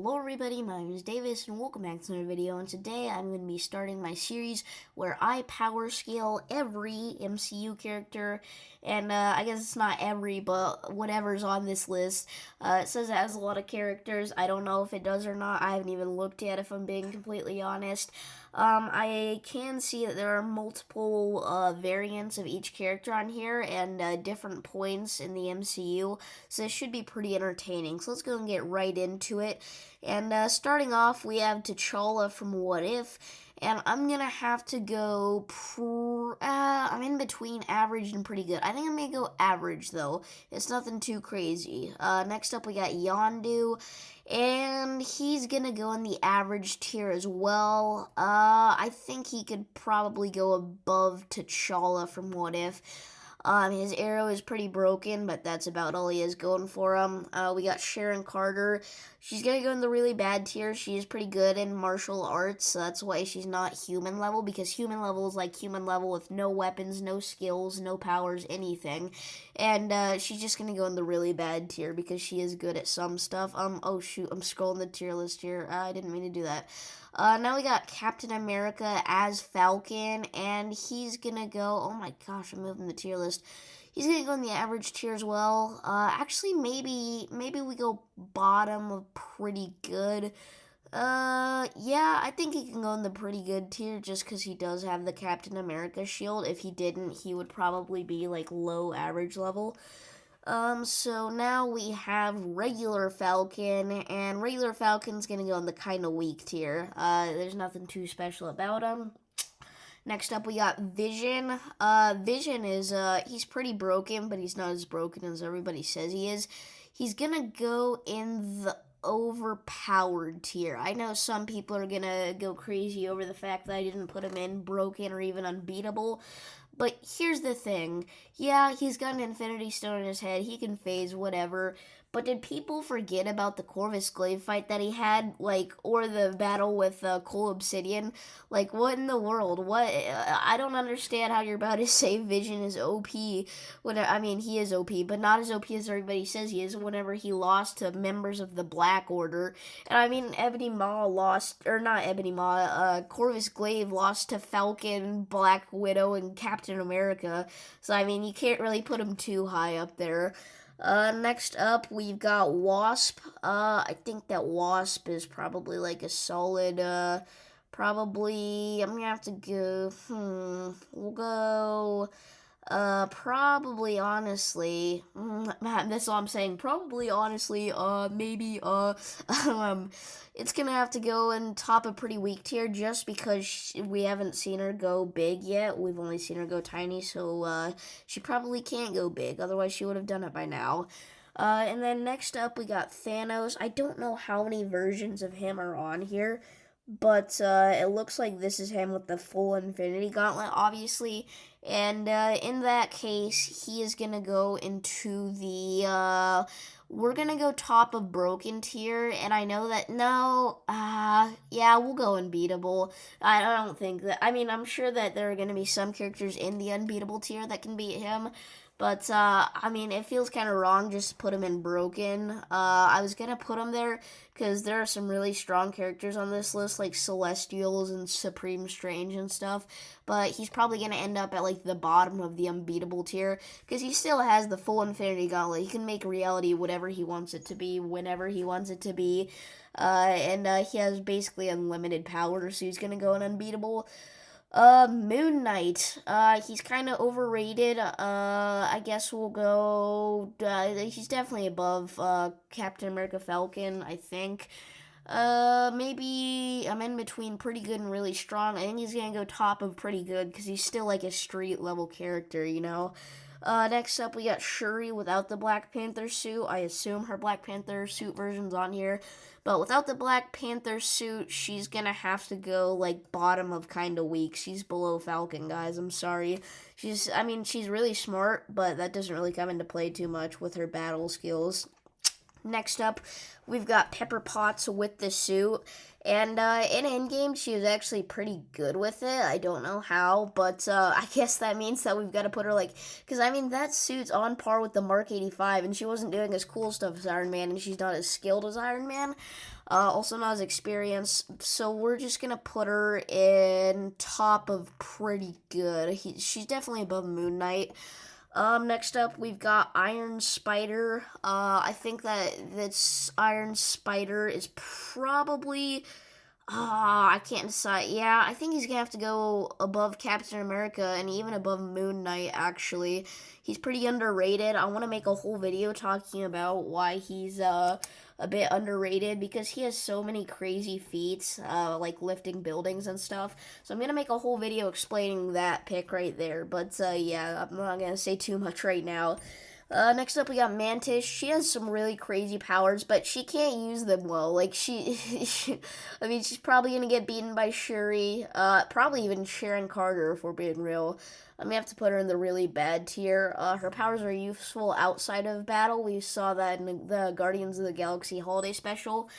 Hello everybody, my name is Davis and welcome back to another video, and today I'm going to be starting my series where I power scale every MCU character, and I guess it's not every, but whatever's on this list. It says it has a lot of characters. I don't know if it does or not. I haven't even looked yet, if I'm being completely honest. I can see that there are multiple variants of each character on here and different points in the MCU, so this should be pretty entertaining. So let's go and get right into it. And starting off, we have T'Challa from What If, and I'm gonna have to go. I'm in between average and pretty good. I think I'm gonna go average though. It's nothing too crazy. Next up, we got Yondu, and he's gonna go in the average tier as well. I think he could probably go above T'Challa from What If. His arrow is pretty broken, but that's about all he has going for him. We got Sharon Carter. She's gonna go in the really bad tier. She is pretty good in martial arts, so that's why she's not human level, because human level is like human level with no weapons, no skills, no powers, anything. And she's just gonna go in the really bad tier because she is good at some stuff. Oh shoot, I'm scrolling the tier list here. I didn't mean to do that. Now we got Captain America as Falcon, and he's gonna go. Oh my gosh, I'm moving the tier list. He's gonna go in the average tier as well. Actually, maybe we go bottom of pretty good. Yeah, I think he can go in the pretty good tier just because he does have the Captain America shield. If he didn't, he would probably be like low average level. So now we have regular Falcon, and regular Falcon's gonna go in the kind of weak tier. There's nothing too special about him. Next up, we got Vision. Vision is, he's pretty broken, but he's not as broken as everybody says he is. He's gonna go in the overpowered tier. I know some people are gonna go crazy over the fact that I didn't put him in broken or even unbeatable. But here's the thing. Yeah, he's got an Infinity Stone in his head. He can phase, whatever. But did people forget about the Corvus Glaive fight that he had? Like, or the battle with Cole Obsidian? Like, what in the world? What? I don't understand how you're about to say Vision is OP. When, I mean, he is OP, but not as OP as everybody says he is whenever he lost to members of the Black Order. And I mean, Ebony Maw lost, or not Ebony Maw, Corvus Glaive lost to Falcon, Black Widow, and Captain America. So, I mean, you can't really put him too high up there. Next up, we've got Wasp. I think that Wasp is probably like a solid, probably, I'm gonna have to go, we'll go, probably honestly, that's all I'm saying, probably honestly, maybe, it's gonna have to go in top a pretty weak tier just because we haven't seen her go big yet. We've only seen her go tiny, so, she probably can't go big, otherwise she would have done it by now. And then next up, we got Thanos. I don't know how many versions of him are on here, but it looks like this is him with the full Infinity Gauntlet, obviously. And in that case, he is going to go into the. We're going to go top of broken tier, and I know that. No, yeah, we'll go unbeatable. I don't think that. I mean, I'm sure that there are going to be some characters in the unbeatable tier that can beat him. But, I mean, it feels kind of wrong just to put him in broken. I was going to put him there because there are some really strong characters on this list, like Celestials and Supreme Strange and stuff. But he's probably going to end up at, like, the bottom of the unbeatable tier because he still has the full Infinity Gauntlet. He can make reality whatever he wants it to be, whenever he wants it to be. And he has basically unlimited power, so he's going to go in unbeatable. Moon Knight. He's kind of overrated. I guess we'll go. He's definitely above Captain America Falcon, I think. Maybe I'm in between pretty good and really strong. I think he's gonna go top of pretty good because he's still like a street level character, you know? Next up, we got Shuri without the Black Panther suit. I assume her Black Panther suit version's on here. But without the Black Panther suit, she's gonna have to go, like, bottom of kinda weak. She's below Falcon, guys. I'm sorry. I mean, she's really smart, but that doesn't really come into play too much with her battle skills. Next up, we've got Pepper Potts with the suit. And in Endgame, she was actually pretty good with it. I don't know how, but I guess that means that we've got to put her, like... Because, I mean, that suit's on par with the Mark 85, and she wasn't doing as cool stuff as Iron Man, and she's not as skilled as Iron Man. also not as experienced. So we're just gonna put her in top of pretty good. She's definitely above Moon Knight. Next up, we've got Iron Spider. I think that this Iron Spider is probably. I can't decide. Yeah, I think he's gonna have to go above Captain America and even above Moon Knight, actually. He's pretty underrated. I want to make a whole video talking about why he's, a bit underrated because he has so many crazy feats, like lifting buildings and stuff. So I'm gonna make a whole video explaining that pick right there. But yeah, I'm not gonna say too much right now. Next up, we got Mantis. She has some really crazy powers, but she can't use them well. Like, I mean, she's probably gonna get beaten by Shuri, probably even Sharon Carter, if we're being real. I'm gonna have to put her in the really bad tier. Her powers are useful outside of battle. We saw that in the Guardians of the Galaxy Holiday Special.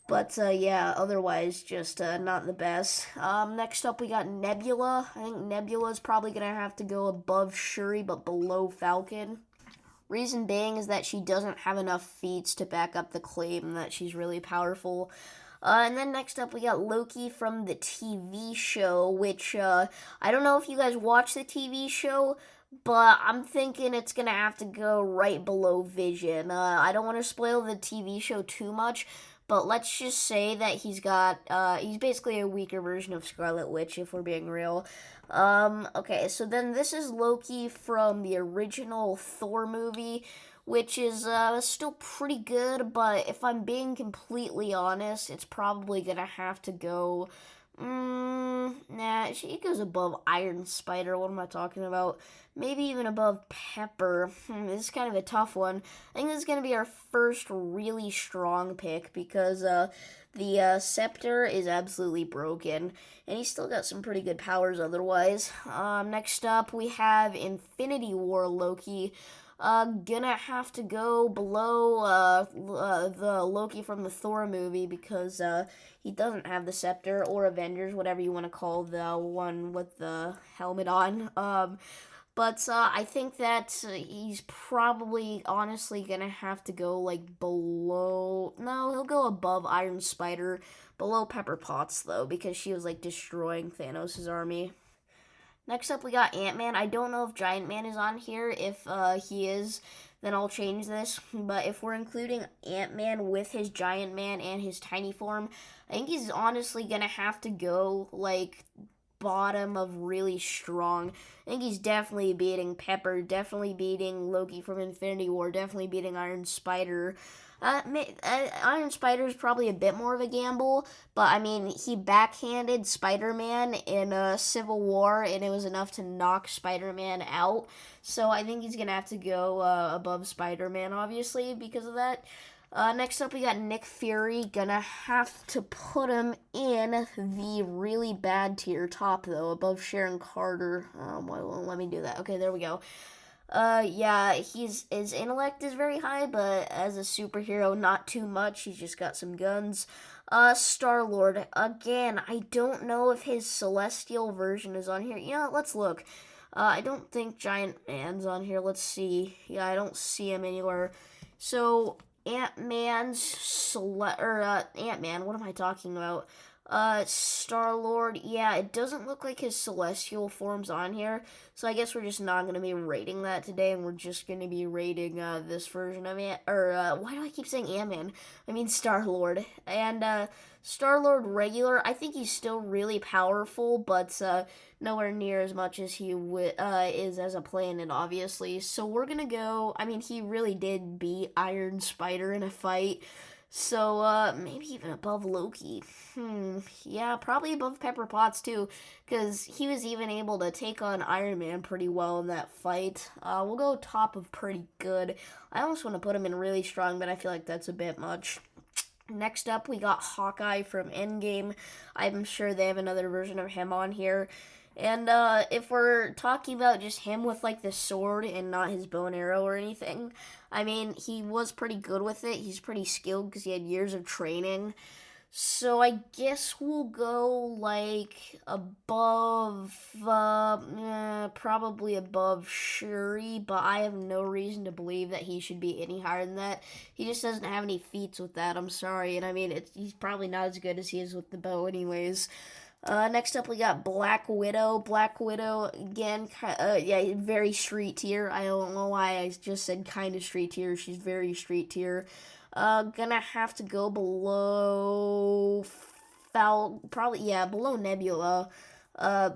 But, yeah, otherwise, just, not the best. Next up, we got Nebula. I think Nebula is probably gonna have to go above Shuri, but below Falcon. Reason being is that she doesn't have enough feats to back up the claim that she's really powerful. And then next up, we got Loki from the TV show, which I don't know if you guys watch the TV show, but I'm thinking it's gonna have to go right below Vision. I don't want to spoil the TV show too much, but let's just say that he's basically a weaker version of Scarlet Witch, if we're being real. Okay, so then this is Loki from the original Thor movie, which is, still pretty good, but if I'm being completely honest, it's probably gonna have to go, nah, it goes above Iron Spider. What am I talking about? Maybe even above Pepper. This is kind of a tough one. I think this is going to be our first really strong pick because the Scepter is absolutely broken, and he's still got some pretty good powers otherwise. Next up, we have Infinity War Loki. Gonna have to go below the Loki from the Thor movie because he doesn't have the Scepter or Avengers, whatever you want to call the one with the helmet on. But I think that he's probably honestly gonna have to go like below. No, he'll go above Iron Spider, below Pepper Potts though, because she was like destroying Thanos' army. Next up, we got Ant-Man. I don't know if Giant Man is on here. If he is, then I'll change this. But if we're including Ant-Man with his Giant Man and his tiny form, I think he's honestly gonna have to go like bottom of really strong. I think he's definitely beating Pepper, definitely beating Loki from Infinity War, definitely beating Iron Spider. Iron Spider is probably a bit more of a gamble, but I mean, he backhanded Spider-Man in Civil War, and it was enough to knock Spider-Man out. So I think he's gonna have to go above Spider-Man, obviously, because of that. Next up, we got Nick Fury. Gonna have to put him in the really bad tier top, though, above Sharon Carter. Well, let me do that. Okay, there we go. Yeah, his intellect is very high, but as a superhero, not too much. He's just got some guns. Star-Lord. Again, I don't know if his celestial version is on here. You know, let's look. I don't think Giant Man's on here. Let's see. Yeah, I don't see him anywhere. So, Ant-Man, what am I talking about? Star-Lord, yeah, it doesn't look like his celestial form's on here, so I guess we're just not going to be rating that today, and we're just going to be rating, this version of why do I keep saying Ant-Man? I mean Star-Lord, and, Star-Lord regular, I think he's still really powerful, but, nowhere near as much as he is as a planet, obviously, so we're gonna go, I mean, he really did beat Iron Spider in a fight, so, maybe even above Loki. Yeah, probably above Pepper Potts, too, because he was even able to take on Iron Man pretty well in that fight. We'll go top of pretty good. I almost want to put him in really strong, but I feel like that's a bit much. Next up, we got Hawkeye from Endgame. I'm sure they have another version of him on here. And if we're talking about just him with like the sword and not his bow and arrow or anything, I mean, he was pretty good with it. He's pretty skilled because he had years of training. So I guess we'll go like above, probably above Shuri, but I have no reason to believe that he should be any higher than that. He just doesn't have any feats with that. I'm sorry, and I mean he's probably not as good as he is with the bow, anyways. Next up, we got Black Widow. Black Widow, again, yeah, very street tier. I don't know why I just said kind of street tier. She's very street tier. Gonna have to go below probably, yeah, below Nebula.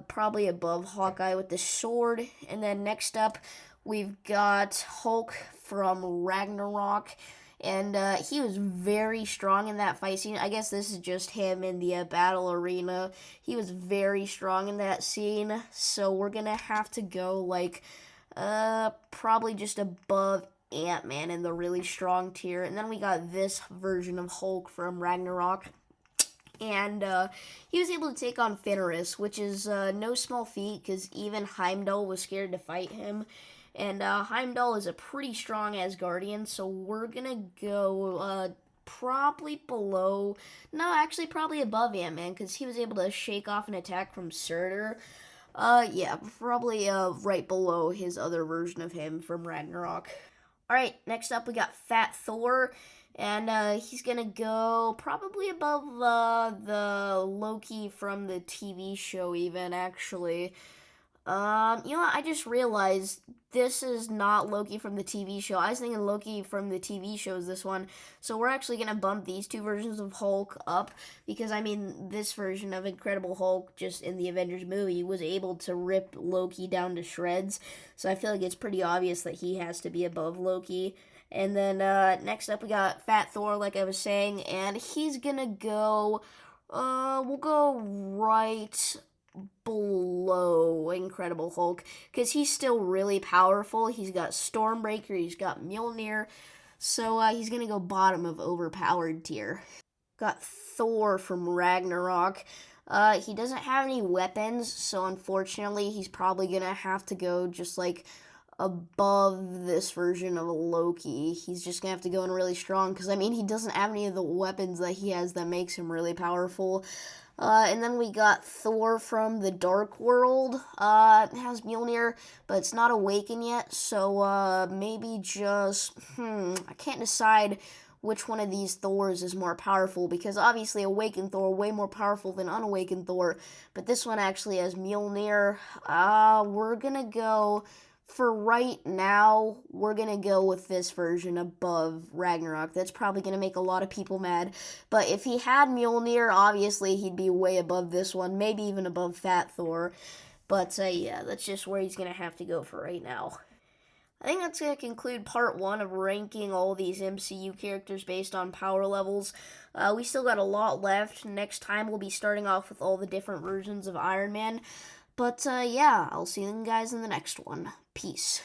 Probably above Hawkeye with the sword. And then next up, we've got Hulk from Ragnarok. And he was very strong in that fight scene. I guess this is just him in the battle arena. He was very strong in that scene. So we're gonna have to go like probably just above Ant-Man in the really strong tier. And then we got this version of Hulk from Ragnarok. And he was able to take on Fenris, which is no small feat because even Heimdall was scared to fight him. And Heimdall is a pretty strong Asgardian, so we're gonna go probably below, no, actually probably above Ant-Man because he was able to shake off an attack from Surtur. Yeah, probably right below his other version of him from Ragnarok. All right, next up we got Fat Thor, and he's gonna go probably above the Loki from the TV show, even actually. You know what? I just realized this is not Loki from the TV show. I was thinking Loki from the TV show is this one. So we're actually gonna bump these two versions of Hulk up because I mean this version of Incredible Hulk just in the Avengers movie was able to rip Loki down to shreds. So I feel like it's pretty obvious that he has to be above Loki. And then next up we got Fat Thor, like I was saying, and he's gonna go. We'll go right below Incredible Hulk because he's still really powerful. He's got Stormbreaker, he's got Mjolnir, so he's gonna go bottom of overpowered tier. Got Thor from Ragnarok. He doesn't have any weapons, so unfortunately, he's probably gonna have to go just like above this version of Loki. He's just gonna have to go in really strong because I mean he doesn't have any of the weapons that he has that makes him really powerful. And then we got Thor from the Dark World. It has Mjolnir, but it's not awakened yet, so maybe just I can't decide which one of these Thors is more powerful because obviously awakened Thor way more powerful than unawakened Thor, but this one actually has Mjolnir. We're gonna go for right now, we're gonna go with this version above Ragnarok. That's probably gonna make a lot of people mad. But if he had Mjolnir, obviously he'd be way above this one, maybe even above Fat Thor. But yeah, that's just where he's gonna have to go for right now. I think that's going to conclude part one of ranking all these MCU characters based on power levels. We still got a lot left. Next time we'll be starting off with all the different versions of Iron Man. But yeah, I'll see you guys in the next one. Peace.